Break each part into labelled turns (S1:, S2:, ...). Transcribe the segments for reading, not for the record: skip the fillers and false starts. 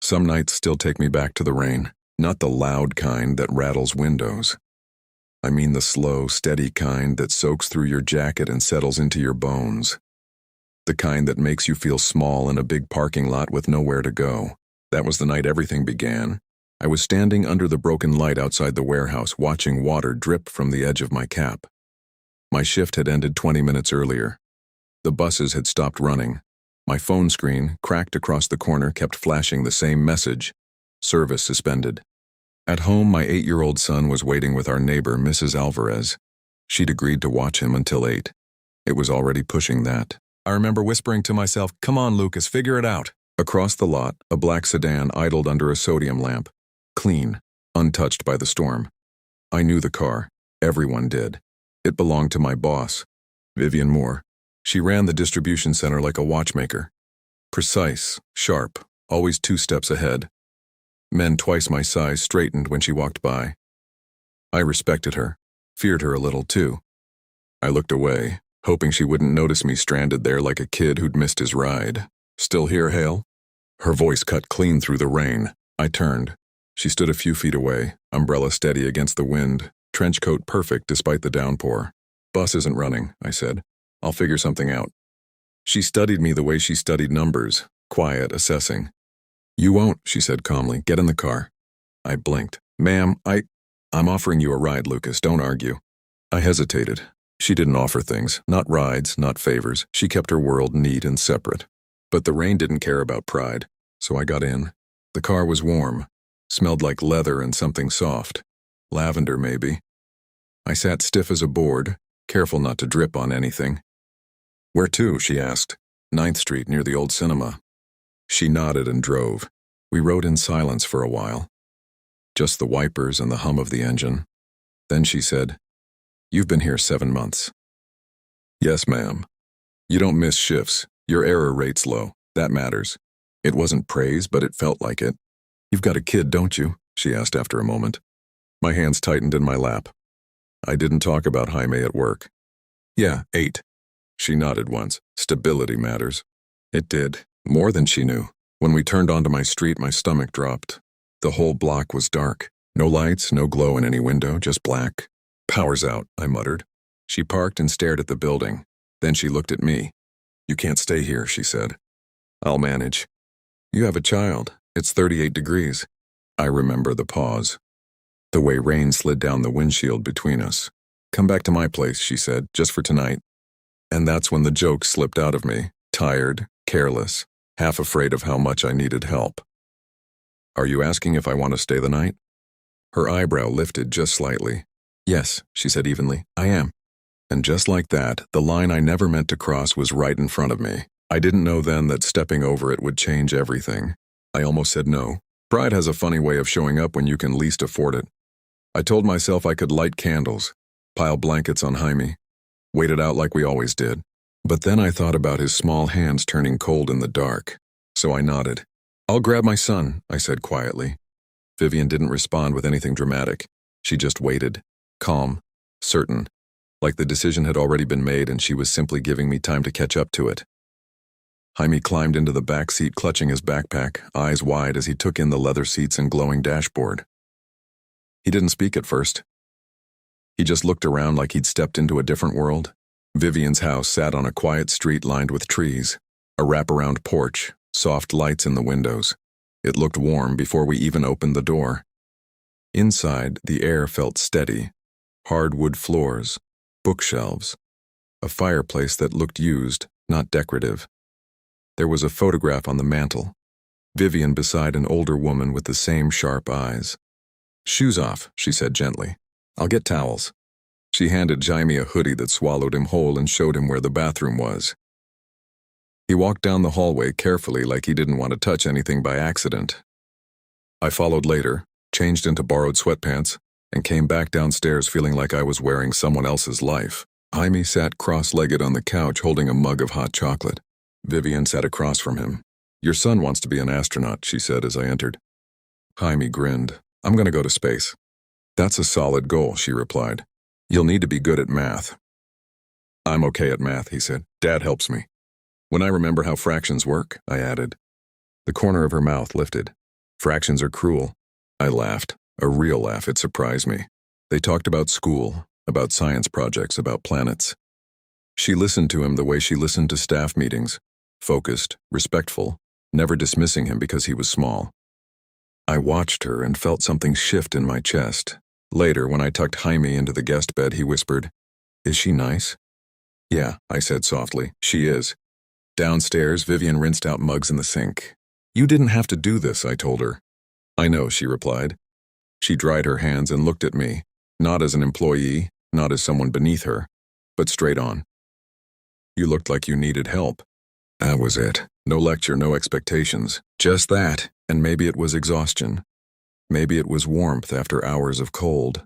S1: Some nights still take me back to the rain, not the loud kind that rattles windows. I mean the slow, steady kind that soaks through your jacket and settles into your bones. The kind that makes you feel small in a big parking lot with nowhere to go. That was the night everything began. I was standing under the broken light outside the warehouse, watching water drip from the edge of my cap. My shift had ended 20 minutes earlier. The buses had stopped running. My phone screen, cracked across the corner, kept flashing the same message: service suspended. At home, my 8-year-old son was waiting with our neighbor, Mrs. Alvarez. She'd agreed to watch him until 8. It was already pushing that. I remember whispering to myself, "Come on, Lucas, figure it out." Across the lot, a black sedan idled under a sodium lamp. Clean, untouched by the storm. I knew the car. Everyone did. It belonged to my boss, Vivien Moore. She ran the distribution center like a watchmaker. Precise, sharp, always 2 steps ahead. Men twice my size straightened when she walked by. I respected her, feared her a little too. I looked away, hoping she wouldn't notice me stranded there like a kid who'd missed his ride. "Still here, Hale?" Her voice cut clean through the rain. I turned. She stood a few feet away, umbrella steady against the wind, trench coat perfect despite the downpour. "Bus isn't running," I said. "I'll figure something out." She studied me the way she studied numbers, quiet, assessing. "You won't," she said calmly. "Get in the car." I blinked. "Ma'am, I'm offering you a ride, Lucas. Don't argue." I hesitated. She didn't offer things, not rides, not favors. She kept her world neat and separate. But the rain didn't care about pride, so I got in. The car was warm, smelled like leather and something soft. Lavender, maybe. I sat stiff as a board, careful not to drip on anything. "Where to?" she asked. "9th Street, near the old cinema." She nodded and drove. We rode in silence for a while. Just the wipers and the hum of the engine. Then she said, "You've been here 7 months." "Yes, ma'am. You don't miss shifts. Your error rate's low. That matters." It wasn't praise, but it felt like it. "You've got a kid, don't you?" she asked after a moment. My hands tightened in my lap. I didn't talk about Jaime at work. "Yeah, 8. She nodded once. "Stability matters." It did. More than she knew. When we turned onto my street, my stomach dropped. The whole block was dark. No lights, no glow in any window, just black. "Power's out," I muttered. She parked and stared at the building. Then she looked at me. "You can't stay here," she said. "I'll manage." "You have a child. It's 38 degrees. I remember the pause. The way rain slid down the windshield between us. "Come back to my place," she said, "just for tonight." And that's when the joke slipped out of me, tired, careless, half afraid of how much I needed help. "Are you asking if I want to stay the night?" Her eyebrow lifted just slightly. "Yes," she said evenly, "I am." And just like that, the line I never meant to cross was right in front of me. I didn't know then that stepping over it would change everything. I almost said no. Pride has a funny way of showing up when you can least afford it. I told myself I could light candles, pile blankets on Jaime, wait it out like we always did. But then I thought about his small hands turning cold in the dark. So I nodded. "I'll grab my son," I said quietly. Vivien didn't respond with anything dramatic. She just waited, calm, certain, like the decision had already been made and she was simply giving me time to catch up to it. Jaime climbed into the back seat, clutching his backpack, eyes wide as he took in the leather seats and glowing dashboard. He didn't speak at first. He just looked around like he'd stepped into a different world. Vivien's house sat on a quiet street lined with trees, a wraparound porch, soft lights in the windows. It looked warm before we even opened the door. Inside, the air felt steady. Hardwood floors, bookshelves, a fireplace that looked used, not decorative. There was a photograph on the mantel, Vivien beside an older woman with the same sharp eyes. "Shoes off," she said gently. "I'll get towels." She handed Jaime a hoodie that swallowed him whole and showed him where the bathroom was. He walked down the hallway carefully like he didn't want to touch anything by accident. I followed later, changed into borrowed sweatpants, and came back downstairs feeling like I was wearing someone else's life. Jaime sat cross-legged on the couch holding a mug of hot chocolate. Vivien sat across from him. "Your son wants to be an astronaut," she said as I entered. Jaime grinned. "I'm going to go to space." "That's a solid goal," she replied. "You'll need to be good at math." "I'm okay at math," he said. "Dad helps me." "When I remember how fractions work," I added. The corner of her mouth lifted. Fractions are cruel. I laughed. A real laugh, it surprised me. They talked about school, about science projects, about planets. She listened to him the way she listened to staff meetings, focused, respectful, never dismissing him because he was small. I watched her and felt something shift in my chest. Later, when I tucked Jaime into the guest bed, he whispered, "Is she nice?" "Yeah," I said softly, "she is." Downstairs, Vivien rinsed out mugs in the sink. "You didn't have to do this," I told her. "I know," she replied. She dried her hands and looked at me, not as an employee, not as someone beneath her, but straight on. "You looked like you needed help." That was it. No lecture, no expectations. Just that, and maybe it was exhaustion. Maybe it was warmth after hours of cold.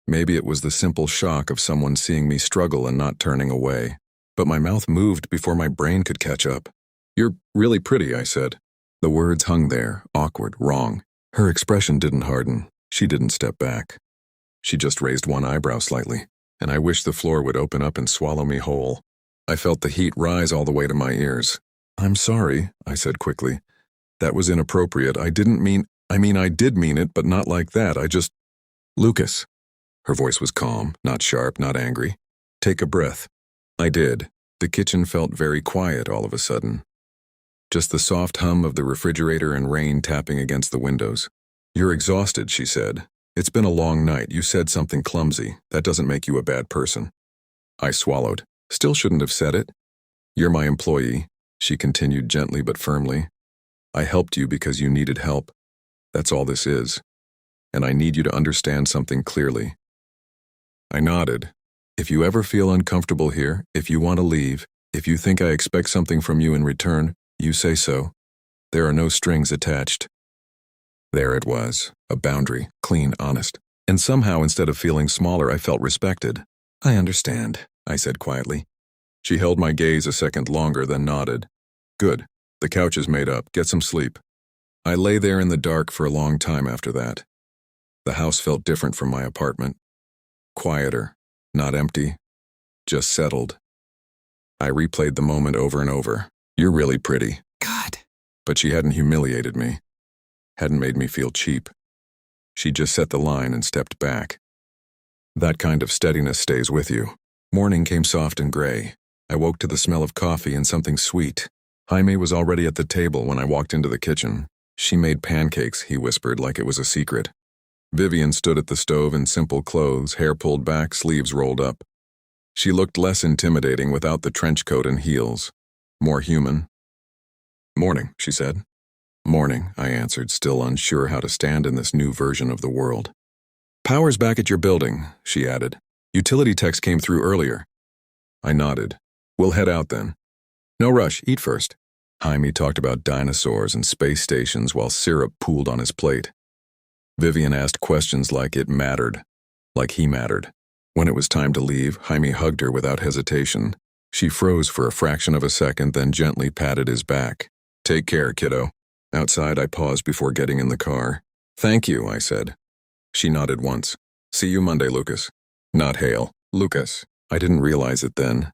S1: Maybe it was the simple shock of someone seeing me struggle and not turning away. But my mouth moved before my brain could catch up. "You're really pretty," I said. The words hung there, awkward, wrong. Her expression didn't harden. She didn't step back. She just raised one eyebrow slightly, and I wished the floor would open up and swallow me whole. I felt the heat rise all the way to my ears. "I'm sorry," I said quickly. "That was inappropriate. I did mean it, but not like that. Lucas." Her voice was calm, not sharp, not angry. "Take a breath." I did. The kitchen felt very quiet all of a sudden. Just the soft hum of the refrigerator and rain tapping against the windows. "You're exhausted," she said. "It's been a long night. You said something clumsy. That doesn't make you a bad person." I swallowed. Still shouldn't have said it. "You're my employee," she continued gently but firmly. "I helped you because you needed help. That's all this is. And I need you to understand something clearly." I nodded. "If you ever feel uncomfortable here, if you want to leave, if you think I expect something from you in return, you say so. There are no strings attached." There it was, a boundary, clean, honest. And somehow, instead of feeling smaller, I felt respected. "I understand," I said quietly. She held my gaze a second longer, then nodded. "Good. The couch is made up. Get some sleep." I lay there in the dark for a long time after that. The house felt different from my apartment. Quieter, not empty, just settled. I replayed the moment over and over. "You're really pretty."
S2: God.
S1: But she hadn't humiliated me. Hadn't made me feel cheap. She just set the line and stepped back. That kind of steadiness stays with you. Morning came soft and gray. I woke to the smell of coffee and something sweet. Jaime was already at the table when I walked into the kitchen. "She made pancakes," he whispered like it was a secret. Vivien stood at the stove in simple clothes, hair pulled back, sleeves rolled up. She looked less intimidating without the trench coat and heels. More human. "Morning," she said. "Morning," I answered, still unsure how to stand in this new version of the world. "Power's back at your building," she added. "Utility techs came through earlier." I nodded. "We'll head out then." "No rush, eat first." Jaime talked about dinosaurs and space stations while syrup pooled on his plate. Vivien asked questions like it mattered, like he mattered. When it was time to leave, Jaime hugged her without hesitation. She froze for a fraction of a second, then gently patted his back. "Take care, kiddo." Outside, I paused before getting in the car. "Thank you," I said. She nodded once. "See you Monday, Lucas." Not Hale. Lucas. I didn't realize it then.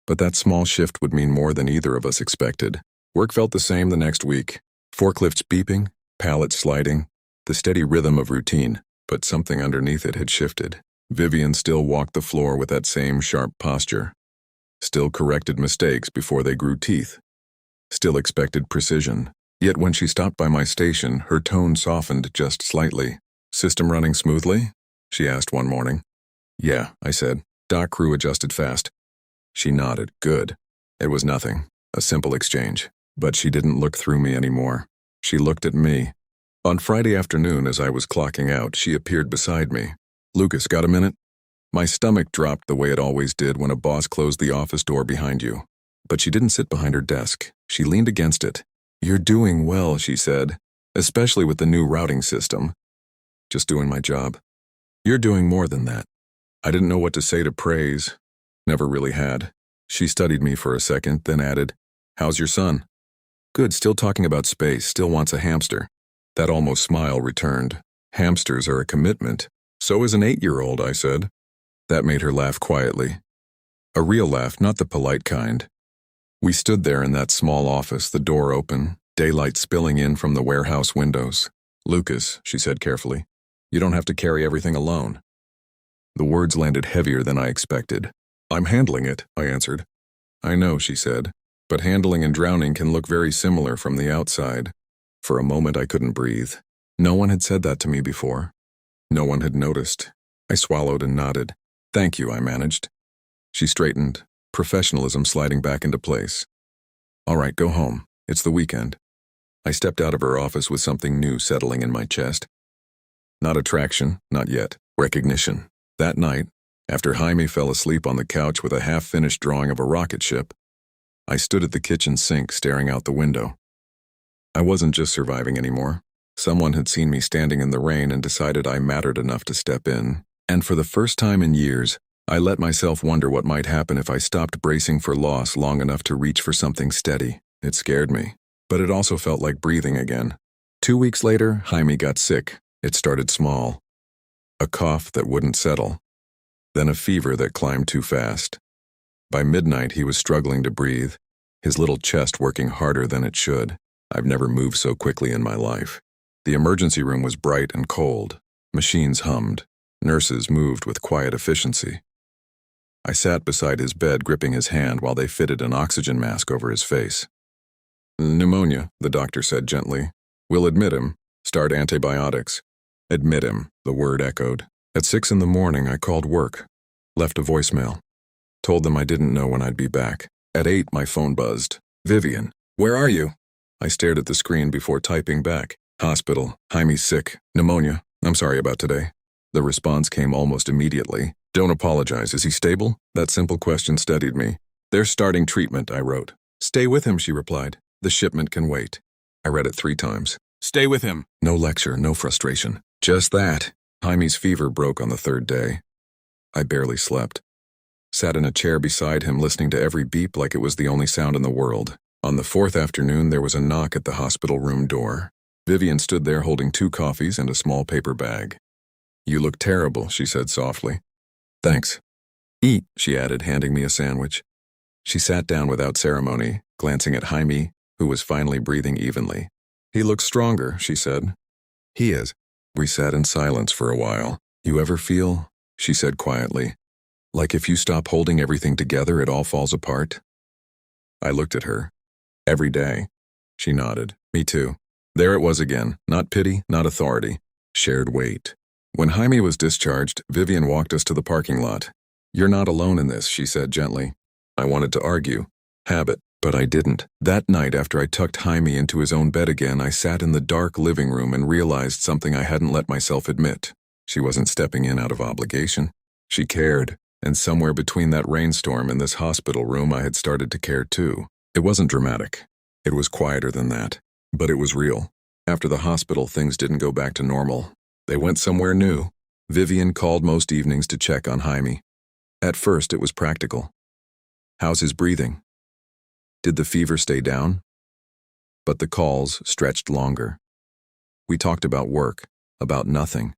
S1: But that small shift would mean more than either of us expected. Work felt the same the next week. Forklifts beeping, pallets sliding, the steady rhythm of routine, but something underneath it had shifted. Vivien still walked the floor with that same sharp posture. Still corrected mistakes before they grew teeth. Still expected precision. Yet when she stopped by my station, her tone softened just slightly. "System running smoothly?" she asked one morning. "Yeah," I said. "Dock crew adjusted fast." She nodded. "Good." It was nothing. A simple exchange. But she didn't look through me anymore. She looked at me. On Friday afternoon, as I was clocking out, she appeared beside me. "Lucas, got a minute?" My stomach dropped the way it always did when a boss closed the office door behind you. But she didn't sit behind her desk. She leaned against it. "You're doing well," she said, "especially with the new routing system." "Just doing my job." "You're doing more than that." I didn't know what to say to praise. Never really had. She studied me for a second, then added, "How's your son?" "Good, still talking about space, still wants a hamster." That almost smile returned. "Hamsters are a commitment. So is an 8-year-old, I said. That made her laugh quietly. A real laugh, not the polite kind. We stood there in that small office, the door open, daylight spilling in from the warehouse windows. "Lucas," she said carefully, "you don't have to carry everything alone." The words landed heavier than I expected. "I'm handling it," I answered. "I know," she said, "but handling and drowning can look very similar from the outside." For a moment I couldn't breathe. No one had said that to me before. No one had noticed. I swallowed and nodded. "Thank you," I managed. She straightened, professionalism sliding back into place. "All right, go home. It's the weekend." I stepped out of her office with something new settling in my chest. Not attraction, not yet. Recognition. That night, after Jaime fell asleep on the couch with a half-finished drawing of a rocket ship, I stood at the kitchen sink staring out the window. I wasn't just surviving anymore. Someone had seen me standing in the rain and decided I mattered enough to step in. And for the first time in years, I let myself wonder what might happen if I stopped bracing for loss long enough to reach for something steady. It scared me, but it also felt like breathing again. 2 weeks later, Jaime got sick. It started small. A cough that wouldn't settle. Then a fever that climbed too fast. By midnight, he was struggling to breathe, his little chest working harder than it should. I've never moved so quickly in my life. The emergency room was bright and cold. Machines hummed. Nurses moved with quiet efficiency. I sat beside his bed, gripping his hand while they fitted an oxygen mask over his face. "Pneumonia," the doctor said gently. "We'll admit him. Start antibiotics." "Admit him," the word echoed. At 6 in the morning, I called work. Left a voicemail. Told them I didn't know when I'd be back. At 8, my phone buzzed. "Vivien, where are you?" I stared at the screen before typing back. "Hospital. Jaime's sick. Pneumonia. I'm sorry about today." The response came almost immediately. "Don't apologize. Is he stable?" That simple question steadied me. "They're starting treatment," I wrote. "Stay with him," she replied. "The shipment can wait." I read it 3 times. "Stay with him." No lecture, no frustration. Just that. Jaime's fever broke on the 3rd day. I barely slept. Sat in a chair beside him, listening to every beep like it was the only sound in the world. On the 4th afternoon, there was a knock at the hospital room door. Vivien stood there holding 2 coffees and a small paper bag. "You look terrible," she said softly. "Thanks." "Eat," she added, handing me a sandwich. She sat down without ceremony, glancing at Jaime, who was finally breathing evenly. "He looks stronger," she said. "He is." We sat in silence for a while. "You ever feel," she said quietly, "like if you stop holding everything together, it all falls apart?" I looked at her. "Every day." She nodded. "Me too." There it was again. Not pity, not authority. Shared weight. When Jaime was discharged, Vivien walked us to the parking lot. "You're not alone in this," she said gently. I wanted to argue. Habit. But I didn't. That night, after I tucked Jaime into his own bed again, I sat in the dark living room and realized something I hadn't let myself admit. She wasn't stepping in out of obligation. She cared, and somewhere between that rainstorm and this hospital room, I had started to care too. It wasn't dramatic. It was quieter than that. But it was real. After the hospital, things didn't go back to normal. They went somewhere new. Vivien called most evenings to check on Jaime. At first, it was practical. "How's his breathing? Did the fever stay down?" But the calls stretched longer. We talked about work, about nothing,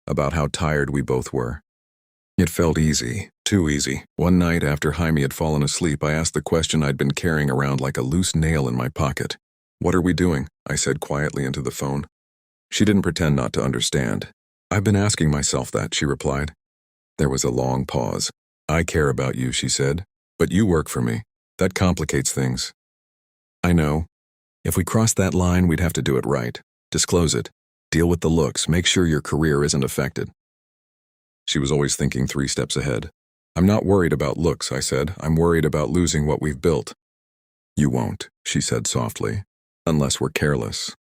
S1: about how tired we both were. It felt easy, too easy. One night after Jaime had fallen asleep, I asked the question I'd been carrying around like a loose nail in my pocket. "What are we doing?" I said quietly into the phone. She didn't pretend not to understand. "I've been asking myself that," she replied. There was a long pause. "I care about you," she said, "but you work for me. That complicates things." "I know. If we crossed that line, we'd have to do it right. Disclose it. Deal with the looks. Make sure your career isn't affected." She was always thinking 3 steps ahead. "I'm not worried about looks," I said. "I'm worried about losing what we've built." "You won't," she said softly, "unless we're careless."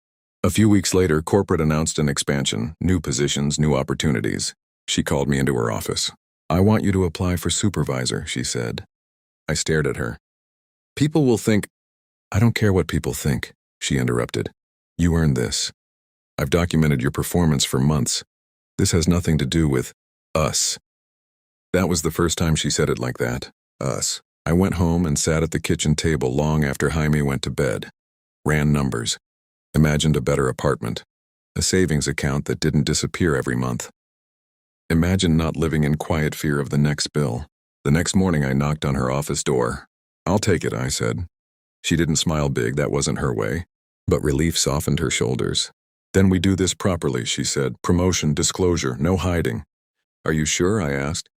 S1: A few weeks later, corporate announced an expansion, new positions, new opportunities. She called me into her office. "I want you to apply for supervisor," she said. I stared at her. "People will think—" "I don't care what people think," she interrupted. "You earned this. I've documented your performance for months. This has nothing to do with us." That was the first time she said it like that. Us. I went home and sat at the kitchen table long after Jaime went to bed. Ran numbers. Imagined a better apartment. A savings account that didn't disappear every month. Imagined not living in quiet fear of the next bill. The next morning I knocked on her office door. "I'll take it," I said. She didn't smile big, that wasn't her way. But relief softened her shoulders. Then we do this properly, she said. Promotion, disclosure, no hiding. Are you sure? I asked.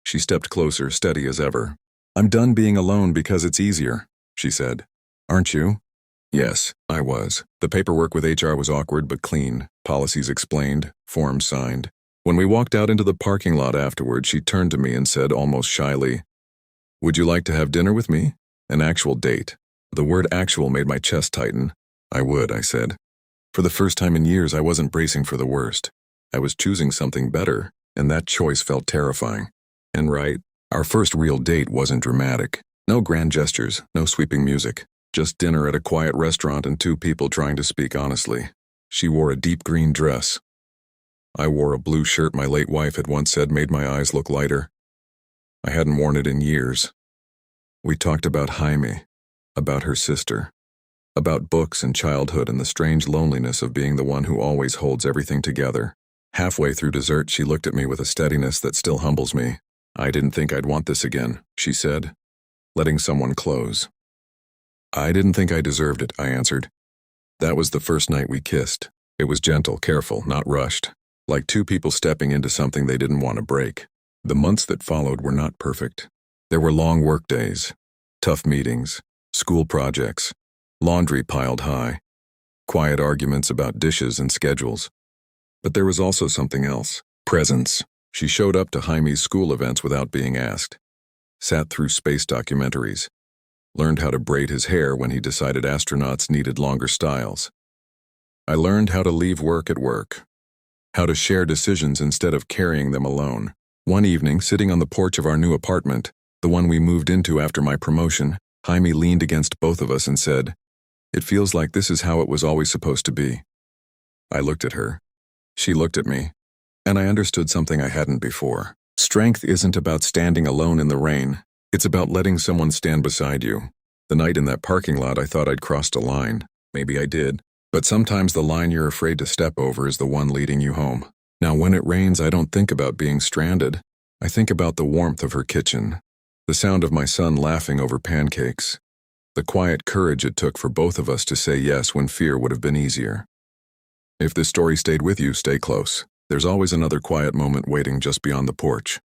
S1: She stepped closer, steady as ever. I'm done being alone because it's easier, she said. Aren't you? Yes, I was. The paperwork with HR was awkward but clean. Policies explained, forms signed. When we walked out into the parking lot afterward, she turned to me and said almost shyly, Would you like to have dinner with me? An actual date. The word actual made my chest tighten. I would, I said. For the first time in years, I wasn't bracing for the worst. I was choosing something better, and that choice felt terrifying. And right, our first real date wasn't dramatic. No grand gestures, no sweeping music. Just dinner at a quiet restaurant and two people trying to speak honestly. She wore a deep green dress. I wore a blue shirt my late wife had once said made my eyes look lighter. I hadn't worn it in years. We talked about Jaime, about her sister, about books and childhood and the strange loneliness of being the one who always holds everything together. Halfway through dessert, she looked at me with a steadiness that still humbles me. I didn't think I'd want this again, she said, letting someone close. I didn't think I deserved it, I answered. That was the first night we kissed. It was gentle, careful, not rushed, like two people stepping into something they didn't want to break. The months that followed were not perfect. There were long work days, tough meetings, school projects, laundry piled high, quiet arguments about dishes and schedules. But there was also something else, presence. She showed up to Jaime's school events without being asked, sat through space documentaries, learned how to braid his hair when he decided astronauts needed longer styles. I learned how to leave work at work, how to share decisions instead of carrying them alone. One evening, sitting on the porch of our new apartment, the one we moved into after my promotion, Jaime leaned against both of us and said, It feels like this is how it was always supposed to be. I looked at her. She looked at me, and I understood something I hadn't before. Strength isn't about standing alone in the rain. It's about letting someone stand beside you. The night in that parking lot, I thought I'd crossed a line. Maybe I did. But sometimes the line you're afraid to step over is the one leading you home. Now, when it rains, I don't think about being stranded. I think about the warmth of her kitchen, the sound of my son laughing over pancakes, the quiet courage it took for both of us to say yes when fear would have been easier. If this story stayed with you, stay close. There's always another quiet moment waiting just beyond the porch.